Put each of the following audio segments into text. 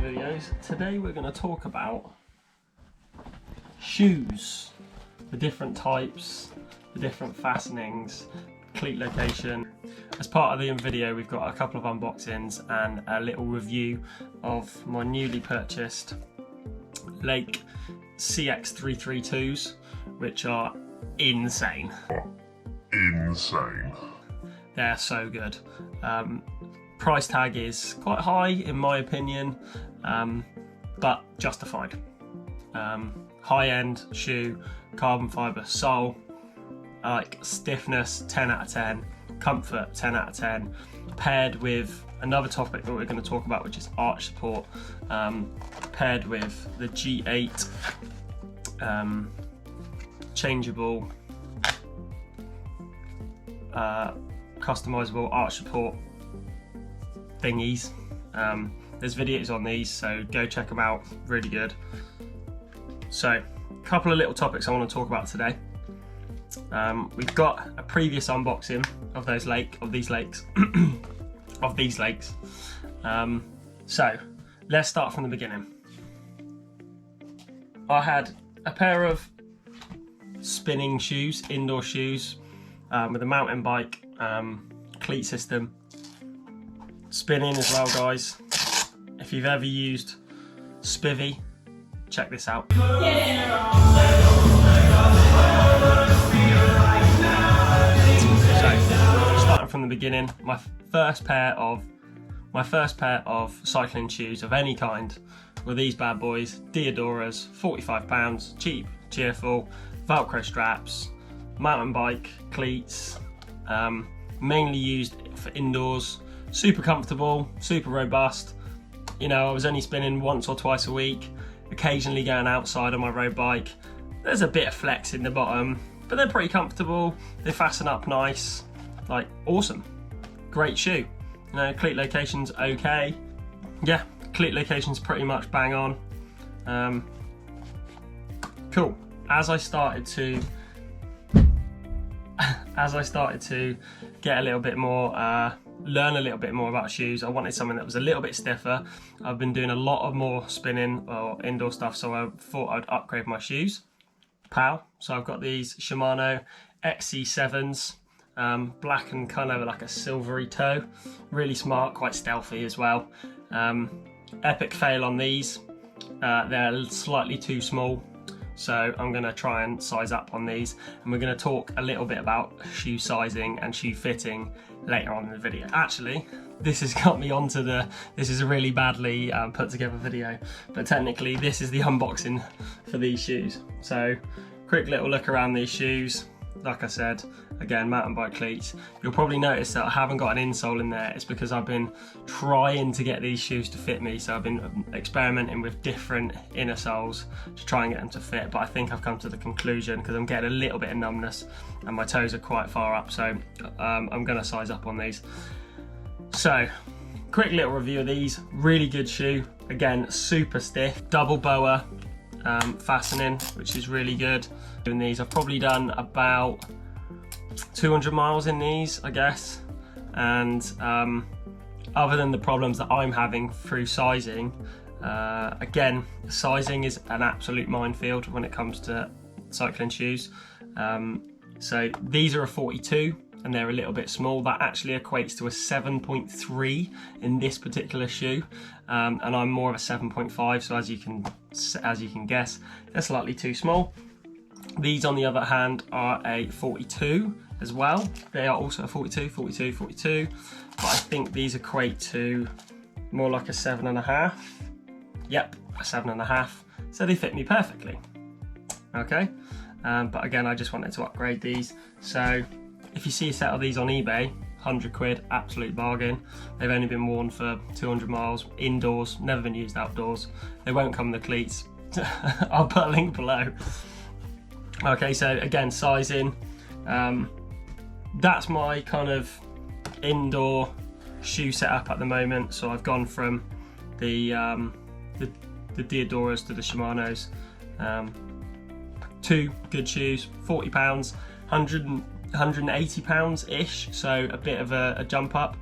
videos. Today we're going to talk about shoes, the different types, the different fastenings, cleat location. As part of the video we've got a couple of unboxings and a little review of my newly purchased Lake CX332s, which are insane. They're so good. Price tag is quite high in my opinion, but justified. High-end shoe, carbon fibre sole, like stiffness 10 out of 10, comfort 10 out of 10, paired with another topic that we're going to talk about, which is arch support, paired with the G8 changeable customizable arch support thingies. There's videos on these, so go check them out, really good. So a couple of little topics I want to talk about today. We've got a previous unboxing of these lakes so let's start from the beginning. I had a pair of spinning shoes, indoor shoes, with a mountain bike cleat system. Spinning as well, guys. If you've ever used Spivvy, check this out. So, starting from the beginning, my first pair of cycling shoes of any kind were these bad boys, Diodoras, £45, cheap, cheerful, Velcro straps, mountain bike cleats, mainly used for indoors. Super comfortable, super robust. You know, I was only spinning once or twice a week, occasionally going outside on my road bike. There's a bit of flex in the bottom, but they're pretty comfortable. They fasten up nice, like awesome. Great shoe. You know, cleat location's okay. Yeah, cleat location's pretty much bang on. Cool. As I started to get a little bit more, learn a little bit more about shoes, I wanted something that was a little bit stiffer. I've been doing a lot of more spinning or indoor stuff, so I thought I'd upgrade my shoes. Pow. So I've got these Shimano XC7s, black and kind of like a silvery toe. Really smart, quite stealthy as well. Epic fail on these. They're slightly too small. So I'm going to try and size up on these, and we're going to talk a little bit about shoe sizing and shoe fitting later on in the video. Actually, this has got me onto this is a really badly put together video, but technically this is the unboxing for these shoes. So quick little look around these shoes. Like I said, again, mountain bike cleats. You'll probably notice that I haven't got an insole in there. It's because I've been trying to get these shoes to fit me. So I've been experimenting with different inner soles to try and get them to fit. But I think I've come to the conclusion, because I'm getting a little bit of numbness and my toes are quite far up. So I'm going to size up on these. So quick little review of these. Really good shoe. Again, super stiff. Double boa fastening, which is really good. In these, I've probably done about 200 miles in these, I guess, and other than the problems that I'm having through sizing, again, sizing is an absolute minefield when it comes to cycling shoes. So these are a 42 and they're a little bit small. That actually equates to a 7.3 in this particular shoe, and I'm more of a 7.5, so as you can guess, they're slightly too small. These, on the other hand, are a 42 as well. They are also a 42, but I think these equate to more like a 7.5. Yep, a 7.5. So they fit me perfectly. Okay, but again, I just wanted to upgrade these. So if you see a set of these on eBay, 100 quid, absolute bargain. They've only been worn for 200 miles, indoors, never been used outdoors. They won't come in the cleats. I'll put a link below. Okay, so again, sizing. That's my kind of indoor shoe setup at the moment. So I've gone from the Diodoras to the Shimanos. Two good shoes, £40, 180 pounds ish, so a bit of a jump up.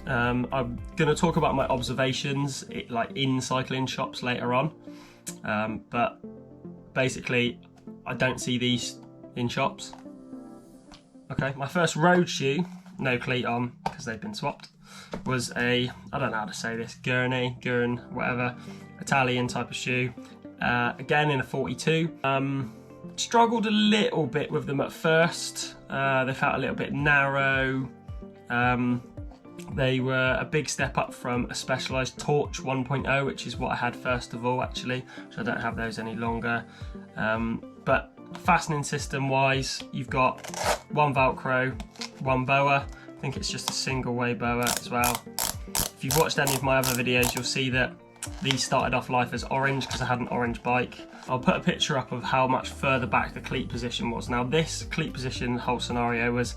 I'm going to talk about my observations like in cycling shops later on, but basically I don't see these in shops. Okay, my first road shoe, no cleat on because they've been swapped, was a, I don't know how to say this, Gurin, whatever, Italian type of shoe. Again in a 42. Struggled a little bit with them at first. They felt a little bit narrow. They were a big step up from a Specialized Torch 1.0, which is what I had first of all actually, so I don't have those any longer. But fastening system wise, you've got one Velcro, one boa. I think it's just a single way boa as well. If you've watched any of my other videos, you'll see that these started off life as orange because I had an orange bike. I'll put a picture up of how much further back the cleat position was. Now this cleat position whole scenario was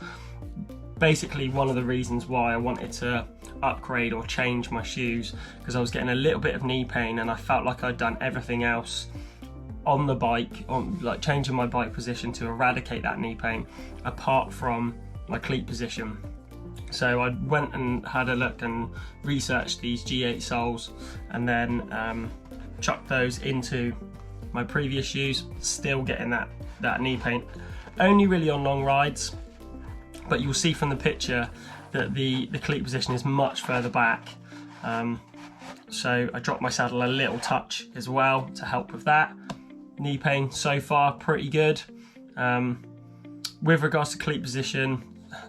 basically one of the reasons why I wanted to upgrade or change my shoes, because I was getting a little bit of knee pain and I felt like I'd done everything else on the bike, like changing my bike position to eradicate that knee pain, apart from my cleat position. So I went and had a look and researched these G8 soles, and then chucked those into my previous shoes, still getting that knee pain, only really on long rides. But you'll see from the picture that the cleat position is much further back. So I dropped my saddle a little touch as well to help with that. Knee pain so far pretty good. With regards to cleat position,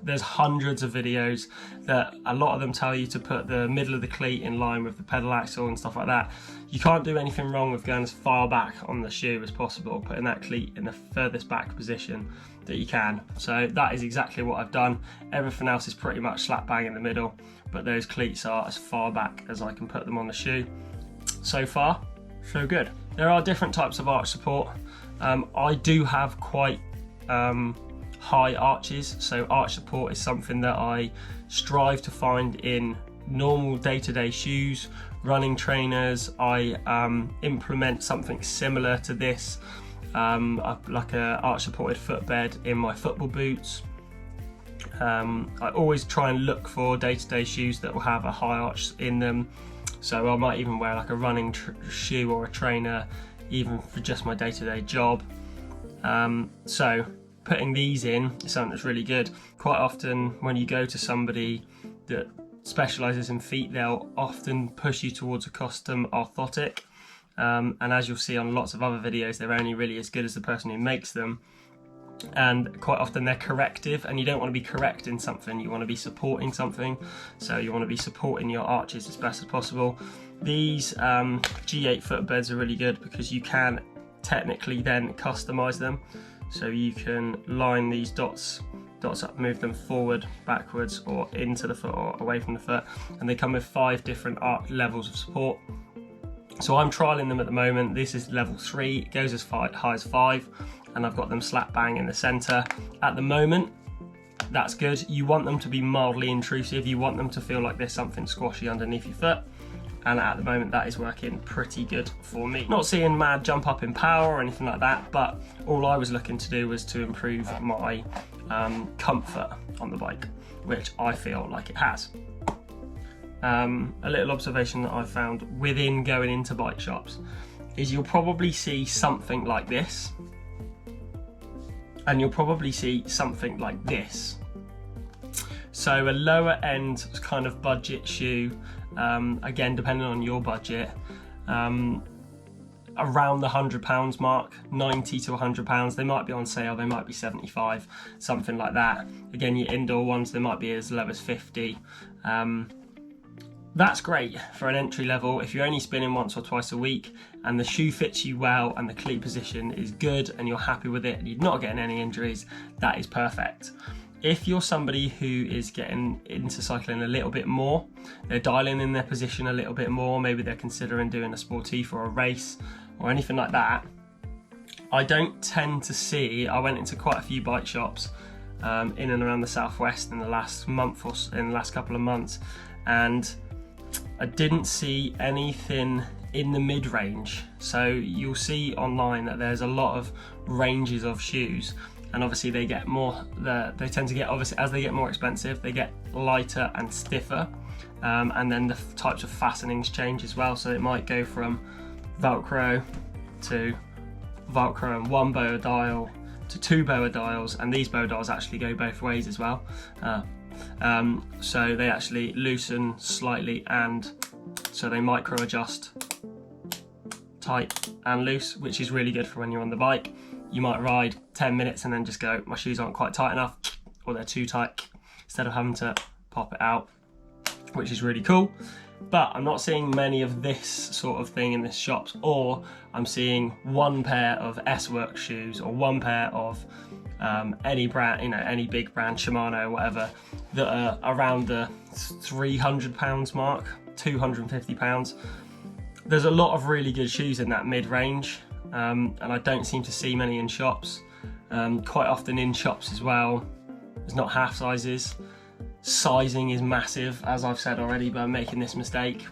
there's hundreds of videos that a lot of them tell you to put the middle of the cleat in line with the pedal axle and stuff like that. You can't do anything wrong with going as far back on the shoe as possible, putting that cleat in the furthest back position that you can. So that is exactly what I've done. Everything else is pretty much slap bang in the middle, but those cleats are as far back as I can put them on the shoe. So far, so good. There are different types of arch support. I do have quite high arches, so arch support is something that I strive to find in normal day-to-day shoes, running trainers. I implement something similar to this, like a arch supported footbed in my football boots. I always try and look for day-to-day shoes that will have a high arch in them, so I might even wear like a running shoe or a trainer even for just my day-to-day job. So putting these in is something that's really good. Quite often when you go to somebody that specializes in feet, they'll often push you towards a custom orthotic, and as you'll see on lots of other videos, they're only really as good as the person who makes them, and quite often they're corrective, and you don't want to be correcting something, you want to be supporting something, so you want to be supporting your arches as best as possible. These G8 footbeds are really good because you can technically then customize them. So you can line these dots up, move them forward, backwards, or into the foot or away from the foot, and they come with 5 different levels of support. So I'm trialing them at the moment. This is level 3, it goes as high as 5, and I've got them slap bang in the center at the moment. That's good. You want them to be mildly intrusive, you want them to feel like there's something squashy underneath your foot, and at the moment that is working pretty good for me. Not seeing mad jump up in power or anything like that, but all I was looking to do was to improve my comfort on the bike, which I feel like it has. A little observation that I found within going into bike shops is you'll probably see something like this, and you'll probably see something like this. So a lower end kind of budget shoe, again depending on your budget, around the £100 mark, 90 to £100. They might be on sale, they might be 75, something like that. Again, your indoor ones, they might be as low as 50. That's great for an entry level if you're only spinning once or twice a week and the shoe fits you well and the cleat position is good and you're happy with it and you're not getting any injuries. That is perfect. If you're somebody who is getting into cycling a little bit more, they're dialing in their position a little bit more, maybe they're considering doing a sportif or a race or anything like that, I don't tend to see, I went into quite a few bike shops in and around the southwest in the last month or in the last couple of months, and I didn't see anything in the mid-range. So you'll see online that there's a lot of ranges of shoes. and obviously they get more, they tend to get, obviously as they get more expensive, they get lighter and stiffer, and then the types of fastenings change as well. So it might go from Velcro to Velcro and one boa dial to two boa dials, and these boa dials actually go both ways as well. So they actually loosen slightly, and so they micro adjust tight and loose, which is really good for when you're on the bike. You might ride 10 minutes and then just go, my shoes aren't quite tight enough, or they're too tight, instead of having to pop it out, which is really cool. But I'm not seeing many of this sort of thing in the shops, or I'm seeing one pair of S-Works shoes or one pair of any brand, you know, any big brand, Shimano, whatever, that are around the £300 mark, £250. There's a lot of really good shoes in that mid-range, and I don't seem to see many in shops. Quite often in shops as well, there's not half sizes. Sizing is massive, as I've said already, but I'm making this mistake.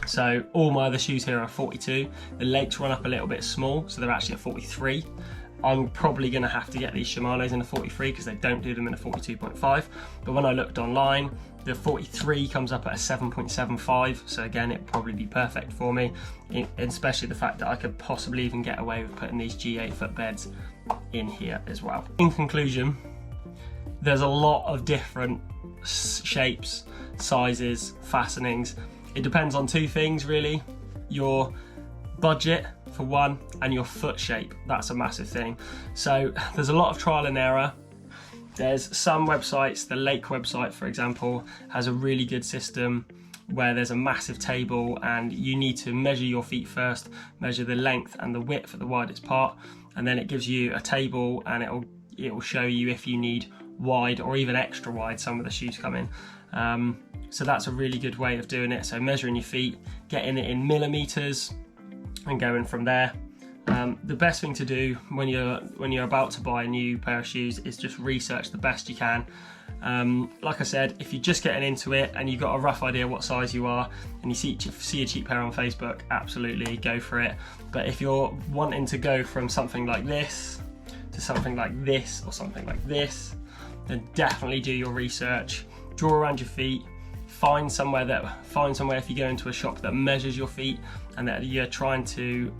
So all my other shoes here are 42. The legs run up a little bit small, so they're actually at 43. I'm probably going to have to get these Shimanos in a 43 because they don't do them in a 42.5. But when I looked online, the 43 comes up at a 7.75. So again, it'd probably be perfect for me, especially the fact that I could possibly even get away with putting these G8 footbeds in here as well. In conclusion, there's a lot of different shapes, sizes, fastenings. It depends on two things really: your budget for one, and your foot shape. That's a massive thing. So there's a lot of trial and error. There's some websites, the Lake website for example, has a really good system where there's a massive table and you need to measure your feet first, measure the length and the width at the widest part, and then it gives you a table and it will show you if you need wide or even extra wide. Some of the shoes come in. So that's a really good way of doing it. So measuring your feet, getting it in millimeters, and going from there. The best thing to do when you're about to buy a new pair of shoes is just research the best you can. Like I said, if you're just getting into it and you've got a rough idea what size you are and you see a cheap pair on Facebook, absolutely go for it. But if you're wanting to go from something like this to something like this or something like this, then definitely do your research, draw around your feet, find somewhere if you go into a shop that measures your feet and that you're trying to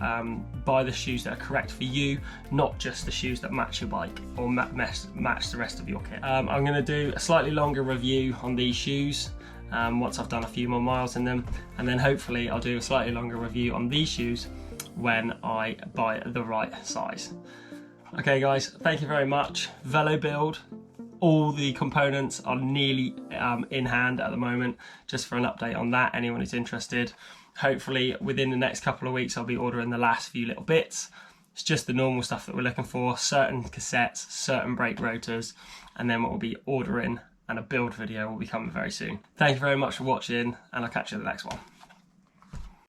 buy the shoes that are correct for you, not just the shoes that match your bike or match the rest of your kit. I'm going to do a slightly longer review on these shoes once I've done a few more miles in them, and then hopefully I'll do a slightly longer review on these shoes when I buy the right size. Okay guys, thank you very much. Velo build. All the components are nearly in hand at the moment, just for an update on that, anyone who's interested. Hopefully within the next couple of weeks I'll be ordering the last few little bits. It's just the normal stuff that we're looking for, certain cassettes, certain brake rotors, and then what we'll be ordering, and a build video will be coming very soon. Thank you very much for watching, and I'll catch you in the next one.